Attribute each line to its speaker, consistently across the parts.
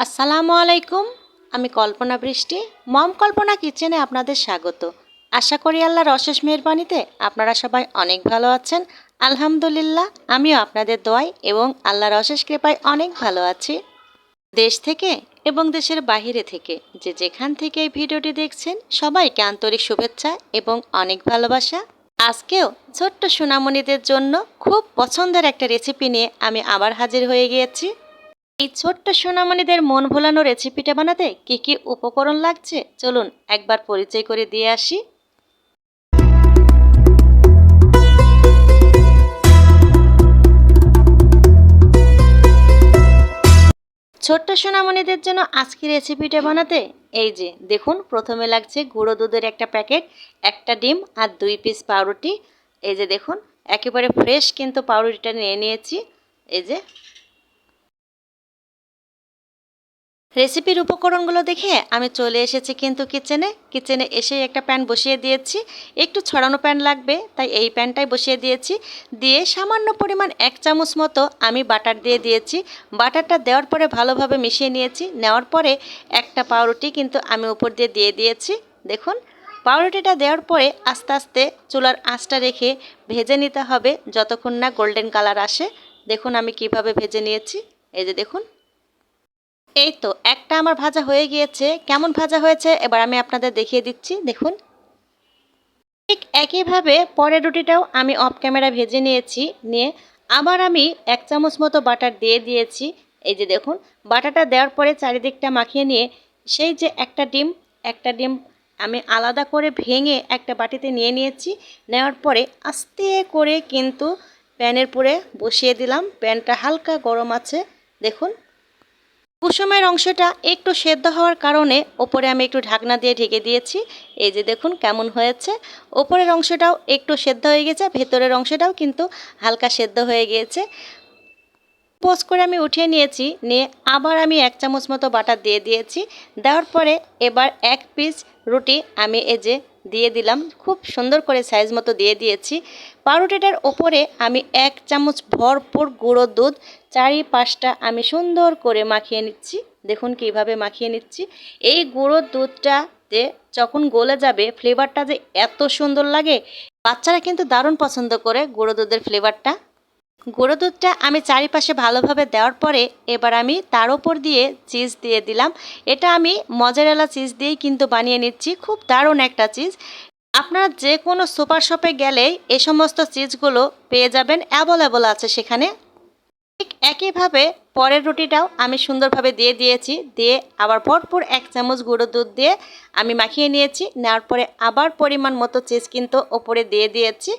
Speaker 1: আসসালামু আলাইকুম। আমি কল্পনা বৃষ্টি, মম কল্পনা কিচেনে আপনাদের স্বাগত। আশা করি আল্লাহর অশেষ মেহেরবানিতে আপনারা সবাই অনেক ভালো আছেন। আলহামদুলিল্লাহ, আমিও আপনাদের দোয়ায় এবং আল্লাহর অশেষ কৃপায় অনেক ভালো আছি। দেশ থেকে এবং দেশের বাইরে থেকে যে যেখান থেকে এই ভিডিওটি দেখছেন সবাইকে আন্তরিক শুভেচ্ছা এবং অনেক ভালোবাসা। আজকেও ছোট্ট সোনামণিদের জন্য খুব পছন্দের একটা রেসিপি নিয়ে আমি আবার হাজির হয়ে গিয়েছি। এই ছোট্ট সোনামণিদের মন ভোলানো রেসিপিটা বানাতে কি কি উপকরণ লাগছে চলুন একবার পরিচয় করে দিয়ে আসি। ছোট্ট সোনামণিদের জন্য আজকে রেসিপিটা বানাতে এই যে দেখুন, প্রথমে লাগছে গুঁড়ো দুধের একটা প্যাকেট, একটা ডিম আর 2 পিস পাউরুটি। এই যে দেখুন, একেবারে ফ্রেশ কিন্তু পাউরুটিটা নিয়ে নিয়েছি। এই যে রেসিপির উপকরণগুলো দেখে আমি চলে এসেছি কিন্তু কিচেনে এসেই একটা প্যান বসিয়ে দিয়েছি। একটু ছড়ানো প্যান লাগবে, তাই এই প্যানটাই বসিয়ে দিয়েছি। দিয়ে সামান্য পরিমাণ 1 চামচ মতো আমি বাটার দিয়ে দিয়েছি। বাটারটা দেওয়ার পরে ভালোভাবে মিশিয়ে নিয়েছি। নেওয়ার পরে একটা পাউরুটি কিন্তু আমি উপর দিয়ে দিয়ে দিয়েছি। দেখুন, পাউরুটিটা দেওয়ার পরে আস্তে আস্তে চুলার আঁচটা রেখে ভেজে নিতে হবে যতক্ষণ না গোল্ডেন কালার আসে। দেখুন আমি কিভাবে ভেজে নিয়েছি। এই যে দেখুন, এই তো একটা আমার ভাজা হয়ে গিয়েছে। কেমন ভাজা হয়েছে এবার আমি আপনাদের দেখিয়ে দিচ্ছি। দেখুন, ঠিক একইভাবে পরের রুটিটাও আমি অফ ক্যামেরা ভেজে নিয়েছি। নিয়ে আবার আমি 1 চামচ মতো বাটার দিয়ে দিয়েছি। এই যে দেখুন, বাটারটা দেওয়ার পরে চারিদিকটা মাখিয়ে নিয়ে সেই যে একটা ডিম আমি আলাদা করে ভেঙে একটা বাটিতে নিয়ে নিয়েছি। নেওয়ার পরে আস্তে করে কিন্তু প্যানের পুরে বসিয়ে দিলাম। প্যানটা হালকা গরম আছে। দেখুন, কুসুমের অংশটা একটু সেদ্ধ হওয়ার কারণে ওপরে আমি একটু ঢাকনা দিয়ে ঢেকে দিয়েছি। এই যে দেখুন কেমন হয়েছে। ওপরের অংশটাও একটু সেদ্ধ হয়ে গেছে, ভেতরের অংশটাও কিন্তু হালকা সেদ্ধ হয়ে গিয়েছে। পোস্ট করে আমি উঠিয়ে নিয়েছি। নিয়ে আবার আমি 1 চামচ মতো বাটার দিয়ে দিয়েছি। দেওয়ার পরে এবার 1 পিস রুটি আমি দিয়ে দিলাম। খুব সুন্দর করে সাইজ মতো দিয়ে দিয়েছি। পাউরুটিটার ওপরে আমি 1 চামচ ভরপুর গুঁড়ো দুধ চারিপাশটা আমি সুন্দর করে মাখিয়ে নিচ্ছি। দেখুন কিভাবে মাখিয়ে নিচ্ছি। এই গুঁড়ো দুধটাতে যখন গলে যাবে ফ্লেভারটা যে এত সুন্দর লাগে, বাচ্চারা কিন্তু দারুণ পছন্দ করে গুঁড়ো দুধের ফ্লেভারটা। গুঁড়ো দুধটা আমি চারিপাশে ভালোভাবে দেওয়ার পরে এবার আমি তার উপর দিয়ে চিজ দিয়ে দিলাম। এটা আমি মজারেলা চিজ দিয়েই কিন্তু বানিয়ে নিচ্ছি। খুব দারুণ একটা চিজ। আপনারা যে কোনো সুপার শপে গেলেই এই সমস্ত চিজগুলো পেয়ে যাবেন, অ্যাভেলেবল আছে সেখানে। ঠিক একইভাবে পরের রুটিটাও আমি সুন্দরভাবে দিয়ে দিয়েছি। দিয়ে আবার ভরপুর 1 চামচ গুঁড়ো দুধ দিয়ে আমি মাখিয়ে নিয়েছি। নেওয়ার পরে আবার পরিমাণ মতো চিজ কিন্তু ওপরে দিয়ে দিয়েছি।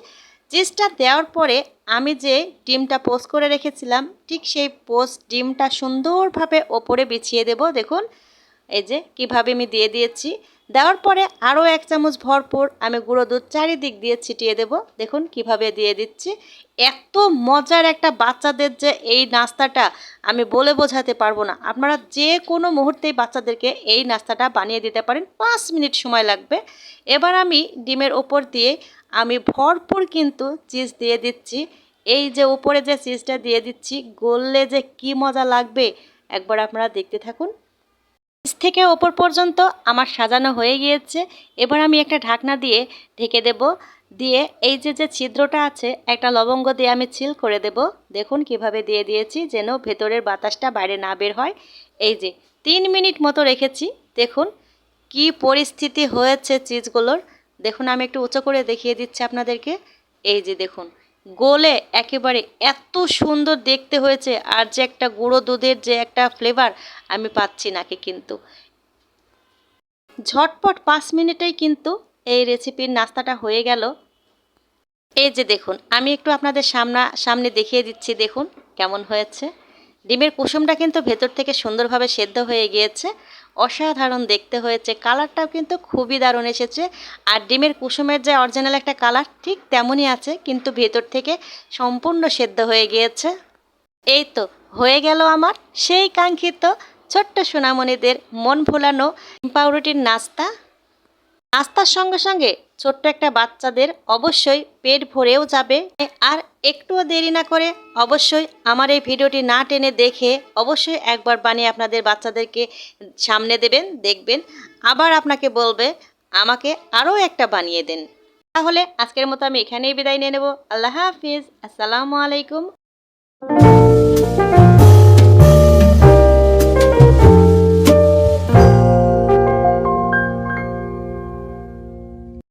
Speaker 1: চিজটা দেওয়ার পরে আমি যে ডিমটা পোস্ট করে রেখেছিলাম ঠিক সেই পোস্ট ডিমটা সুন্দরভাবে ওপরে বিছিয়ে দেব। দেখুন এই যে কিভাবে আমি দিয়ে দিয়েছি। দেওয়ার পরে আরও 1 চামচ ভরপুর আমি গুঁড়ো দুধ চারিদিক দিয়ে ছিটিয়ে দেব। দেখুন কিভাবে দিয়ে দিচ্ছি। এত মজার একটা বাচ্চাদের যে এই নাস্তাটা আমি বলে বোঝাতে পারবো না। আপনারা যে কোনো মুহূর্তেই বাচ্চাদেরকে এই নাস্তাটা বানিয়ে দিতে পারেন, 5 মিনিট সময় লাগবে। এবার আমি ডিমের ওপর দিয়ে আমি ভরপুর কিন্তু চিজ দিয়ে দিচ্ছি। এই যে উপরে যে চিজটা দিয়ে দিচ্ছি, গললে যে কি মজা লাগবে একবার আপনারা দেখতে থাকুন। নিচ থেকে ওপর পর্যন্ত আমার সাজানো হয়ে গিয়েছে। এবার আমি একটা ঢাকনা দিয়ে ঢেকে দেব। দিয়ে এই যে ছিদ্রটা আছে একটা লবঙ্গ দিয়ে আমি সিল করে দেব। দেখুন কিভাবে দিয়ে দিয়েছি যেন ভেতরের বাতাসটা বাইরে না বের হয়। এই যে 3 মিনিট মতো রেখেছি। দেখুন কি পরিস্থিতি হয়েছে চিজগুলোর। দেখুন আমি একটু উঁচু করে দেখিয়ে দিচ্ছি আপনাদেরকে। এই যে দেখুন গোলে একেবারে এত সুন্দর দেখতে হয়েছে। আর যে একটা গুঁড়ো দুধের যে একটা ফ্লেভার আমি পাচ্ছি নাকি, কিন্তু ঝটপট 5 মিনিটেই কিন্তু এই রেসিপির নাস্তাটা হয়ে গেল। এই যে দেখুন আমি একটু আপনাদের সামনে দেখিয়ে দিচ্ছি। দেখুন কেমন হয়েছে। ডিমের কুসুমটা কিন্তু ভেতর থেকে সুন্দরভাবে সেদ্ধ হয়ে গিয়েছে। অসাধারণ দেখতে হয়েছে। কালারটাও কিন্তু খুবই দারুণ এসেছে। আর ডিমের কুসুমের যে অরিজিনাল একটা কালার ঠিক তেমনই আছে, কিন্তু ভেতর থেকে সম্পূর্ণ সেদ্ধ হয়ে গিয়েছে। এই তো হয়ে গেল আমার সেই কাঙ্ক্ষিত ছোট্ট সোনামণিদের মন ভোলানো পাউরুটির নাস্তা। নাস্তার সঙ্গে সঙ্গে ছোট্ট একটা বাচ্চাদের অবশ্যই পেট ভরেও যাবে। আর একটুও দেরি না করে অবশ্যই আমার এই ভিডিওটি না টেনে দেখে অবশ্যই একবার বানিয়ে আপনাদের বাচ্চাদেরকে সামনে দেবেন, দেখবেন আবার আপনাকে বলবে আমাকে আরও একটা বানিয়ে দেন। তাহলে আজকের মতো আমি এখানেই বিদায় নিয়ে নেব। আল্লাহ হাফিজ, আসসালামু আলাইকুম।